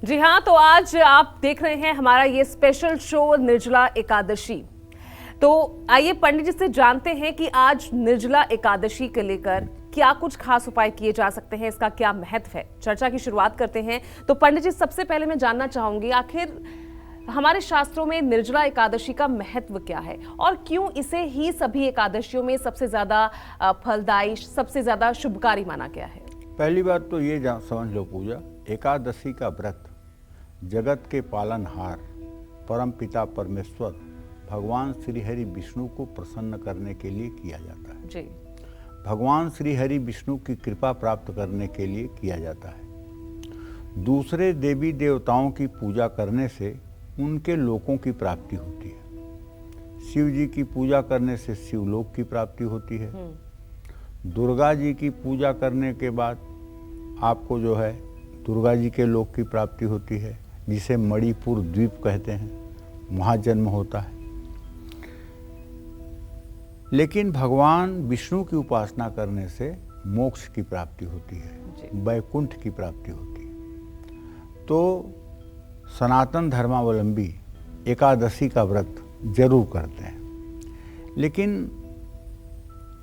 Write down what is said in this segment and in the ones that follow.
जी हाँ, तो आज आप देख रहे हैं हमारा ये स्पेशल शो निर्जला एकादशी। तो आइए पंडित जी से जानते हैं कि आज निर्जला एकादशी के लेकर क्या कुछ खास उपाय किए जा सकते हैं, इसका क्या महत्व है। चर्चा की शुरुआत करते हैं। तो पंडित जी, सबसे पहले मैं जानना चाहूंगी, आखिर हमारे शास्त्रों में निर्जला एकादशी का महत्व क्या है और क्यों इसे ही सभी एकादशियों में सबसे ज्यादा फलदायी, सबसे ज्यादा शुभकारी माना गया है। पहली बात तो ये समझ लो पूजा, एकादशी का व्रत जगत के पालनहार परम पिता परमेश्वर भगवान श्री हरि विष्णु को प्रसन्न करने के लिए किया जाता है जी। भगवान श्री हरि विष्णु की कृपा प्राप्त करने के लिए किया जाता है। दूसरे देवी देवताओं की पूजा करने से उनके लोकों की प्राप्ति होती है। शिव जी की पूजा करने से शिवलोक की प्राप्ति होती है। दुर्गा जी की पूजा करने के बाद आपको जो है दुर्गा जी के लोक की प्राप्ति होती है, जिसे मणिपुर द्वीप कहते हैं, वहाँ जन्म होता है। लेकिन भगवान विष्णु की उपासना करने से मोक्ष की प्राप्ति होती है, वैकुंठ की प्राप्ति होती है। तो सनातन धर्मावलंबी एकादशी का व्रत जरूर करते हैं, लेकिन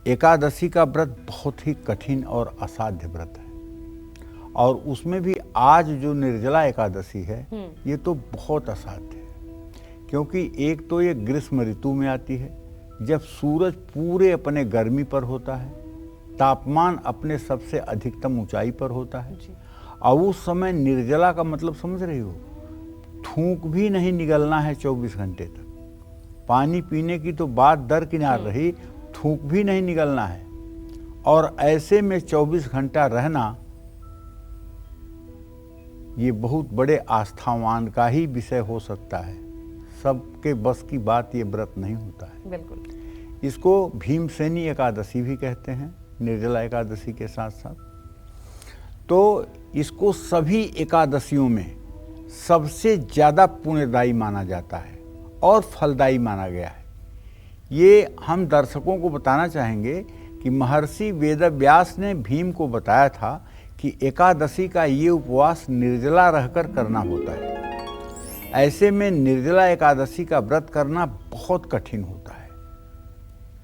एकादशी का व्रत बहुत ही कठिन और असाध्य व्रत है। और उसमें भी आज जो निर्जला एकादशी है ये तो बहुत असाध्य है, क्योंकि एक तो ये ग्रीष्म ऋतु में आती है, जब सूरज पूरे अपने गर्मी पर होता है, तापमान अपने सबसे अधिकतम ऊंचाई पर होता है। और उस समय निर्जला का मतलब समझ रही हो, थूक भी नहीं निकलना है 24 घंटे तक। पानी पीने की तो बात दरकिनार रही, थूक भी नहीं निकलना है। और ऐसे में 24 घंटा रहना ये बहुत बड़े आस्थावान का ही विषय हो सकता है। सबके बस की बात ये व्रत नहीं होता है। बिल्कुल। इसको भीमसेनी एकादशी भी कहते हैं, निर्जला एकादशी के साथ साथ। तो इसको सभी एकादशियों में सबसे ज़्यादा पुण्यदायी माना जाता है और फलदायी माना गया है। ये हम दर्शकों को बताना चाहेंगे कि महर्षि वेदव्यास ने भीम को बताया था कि एकादशी का ये उपवास निर्जला रहकर करना होता है। ऐसे में निर्जला एकादशी का व्रत करना बहुत कठिन होता है।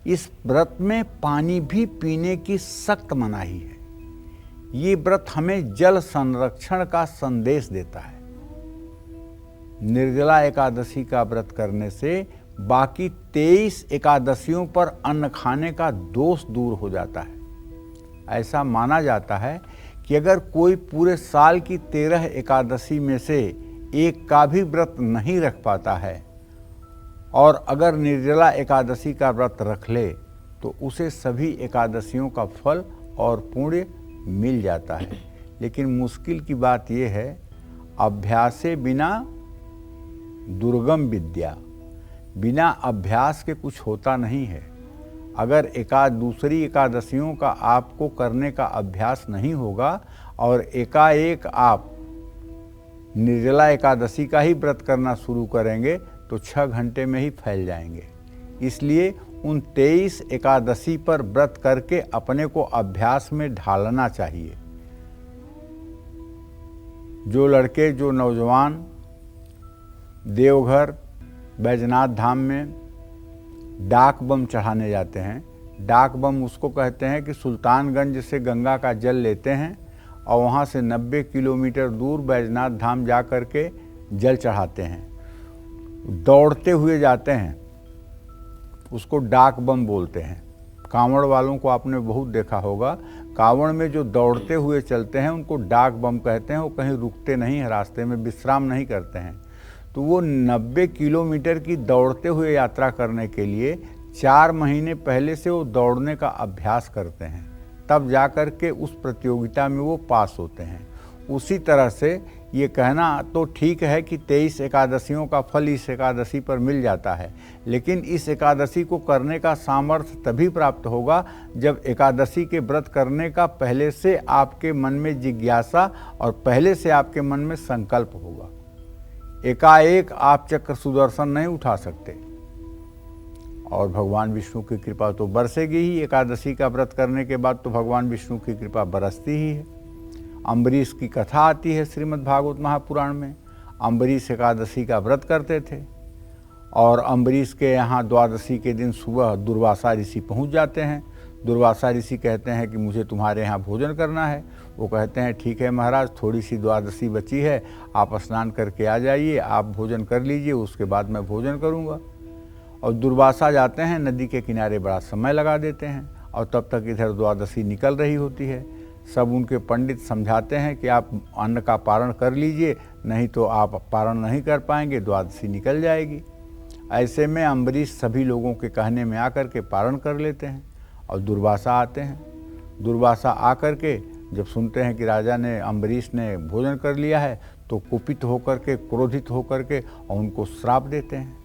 इस व्रत में पानी भी पीने की सख्त मनाही है। ये व्रत हमें जल संरक्षण का संदेश देता है। निर्जला एकादशी का व्रत करने से बाकी 23 एकादशियों पर अन्न खाने का दोष दूर हो जाता है। ऐसा माना जाता है कि अगर कोई पूरे साल की 13 एकादशी में से एक का भी व्रत नहीं रख पाता है और अगर निर्जला एकादशी का व्रत रख ले तो उसे सभी एकादशियों का फल और पुण्य मिल जाता है। लेकिन मुश्किल की बात यह है, अभ्यासे बिना दुर्गम विद्या, बिना अभ्यास के कुछ होता नहीं है। अगर दूसरी एकादशियों का आपको करने का अभ्यास नहीं होगा और एकाएक आप निर्जला एकादशी का ही व्रत करना शुरू करेंगे तो 6 घंटे में ही फैल जाएंगे। इसलिए उन 23 एकादशी पर व्रत करके अपने को अभ्यास में ढालना चाहिए। जो लड़के, जो नौजवान देवघर बैजनाथ धाम में डाक बम चढ़ाने जाते हैं, डाक बम उसको कहते हैं कि सुल्तानगंज से गंगा का जल लेते हैं और वहाँ से 90 किलोमीटर दूर बैजनाथ धाम जा कर के जल चढ़ाते हैं। दौड़ते हुए जाते हैं, उसको डाक बम बोलते हैं। कांवड़ वालों को आपने बहुत देखा होगा, कांवड़ में जो दौड़ते हुए चलते हैं उनको डाक बम कहते हैं। वो कहीं रुकते नहीं हैं, रास्ते में विश्राम नहीं करते हैं। तो वो 90 किलोमीटर की दौड़ते हुए यात्रा करने के लिए 4 महीने पहले से वो दौड़ने का अभ्यास करते हैं, तब जा कर के उस प्रतियोगिता में वो पास होते हैं। उसी तरह से ये कहना तो ठीक है कि 23 एकादशियों का फल इस एकादशी पर मिल जाता है, लेकिन इस एकादशी को करने का सामर्थ्य तभी प्राप्त होगा जब एकादशी के व्रत करने का पहले से आपके मन में जिज्ञासा और पहले से आपके मन में संकल्प होगा। एकाएक आप चक्र सुदर्शन नहीं उठा सकते और भगवान विष्णु की कृपा तो बरसेगी ही। एकादशी का व्रत करने के बाद तो भगवान विष्णु की कृपा बरसती ही है। अम्बरीश की कथा आती है श्रीमद् भागवत महापुराण में। अम्बरीश एकादशी का व्रत करते थे और अम्बरीश के यहाँ द्वादशी के दिन सुबह दुर्वासा ऋषि पहुँच जाते हैं। दुर्वासा ऋषि कहते हैं कि मुझे तुम्हारे यहाँ भोजन करना है। वो कहते हैं ठीक है महाराज, थोड़ी सी द्वादशी बची है, आप स्नान करके आ जाइए, आप भोजन कर लीजिए, उसके बाद मैं भोजन करूँगा। और दुर्वासा जाते हैं, नदी के किनारे बड़ा समय लगा देते हैं और तब तक इधर द्वादशी निकल रही होती है। सब उनके पंडित समझाते हैं कि आप अन्न का पारण कर लीजिए, नहीं तो आप पारण नहीं कर पाएंगे, द्वादशी निकल जाएगी। ऐसे में अम्बरीश सभी लोगों के कहने में आकर के पारण कर लेते हैं और दुर्वासा आते हैं। दुर्वासा आकर के जब सुनते हैं कि राजा ने अम्बरीश ने भोजन कर लिया है तो कुपित होकर के, क्रोधित होकर के और उनको श्राप देते हैं।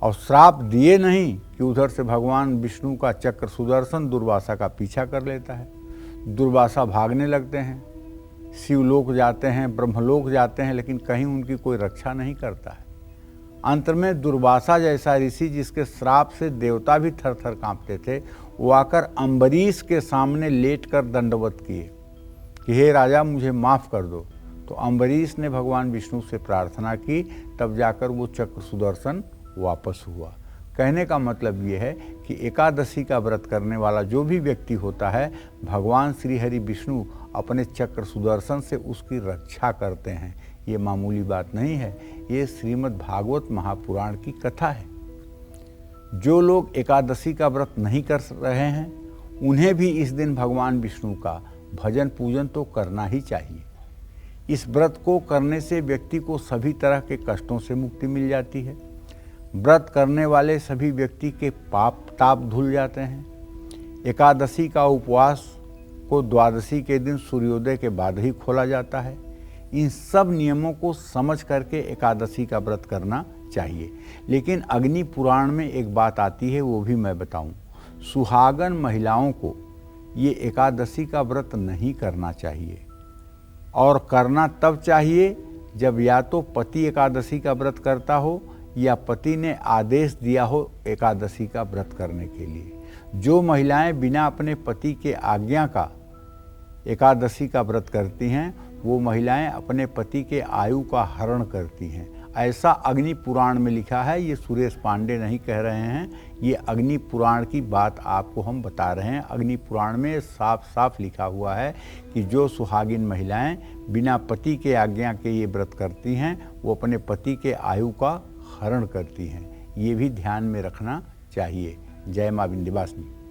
और श्राप दिए नहीं कि उधर से भगवान विष्णु का चक्र सुदर्शन दुर्वासा का पीछा कर लेता है। दुर्वासा भागने लगते हैं, शिवलोक जाते हैं, ब्रह्मलोक जाते हैं, लेकिन कहीं उनकी कोई रक्षा नहीं करता है। अंत में दुर्वासा जैसा ऋषि जिसके श्राप से देवता भी थर थर कांपते थे, वो आकर अम्बरीश के सामने लेटकर दंडवत किए कि हे राजा मुझे माफ़ कर दो। तो अम्बरीश ने भगवान विष्णु से प्रार्थना की, तब जाकर वो चक्र सुदर्शन वापस हुआ। कहने का मतलब ये है कि एकादशी का व्रत करने वाला जो भी व्यक्ति होता है, भगवान श्री हरि विष्णु अपने चक्र सुदर्शन से उसकी रक्षा करते हैं। ये मामूली बात नहीं है, ये श्रीमद् भागवत महापुराण की कथा है। जो लोग एकादशी का व्रत नहीं कर रहे हैं, उन्हें भी इस दिन भगवान विष्णु का भजन पूजन तो करना ही चाहिए। इस व्रत को करने से व्यक्ति को सभी तरह के कष्टों से मुक्ति मिल जाती है। व्रत करने वाले सभी व्यक्ति के पाप ताप धुल जाते हैं। एकादशी का उपवास को द्वादशी के दिन सूर्योदय के बाद ही खोला जाता है। इन सब नियमों को समझ करके एकादशी का व्रत करना चाहिए। लेकिन अग्नि पुराण में एक बात आती है, वो भी मैं बताऊं। सुहागन महिलाओं को ये एकादशी का व्रत नहीं करना चाहिए, और करना तब चाहिए जब या तो पति एकादशी का व्रत करता हो या पति ने आदेश दिया हो एकादशी का व्रत करने के लिए। जो महिलाएं बिना अपने पति के आज्ञा का एकादशी का व्रत करती हैं, वो महिलाएं अपने पति के आयु का हरण करती हैं। ऐसा अग्नि पुराण में लिखा है। ये सुरेश पांडे नहीं कह रहे हैं, ये अग्नि पुराण की बात आपको हम बता रहे हैं। अग्नि पुराण में साफ साफ लिखा हुआ है कि जो सुहागिन महिलाएं बिना पति के आज्ञा के ये व्रत करती हैं, वो अपने पति के आयु का हरण करती हैं। ये भी ध्यान में रखना चाहिए। जय मां विंध्यवासिनी।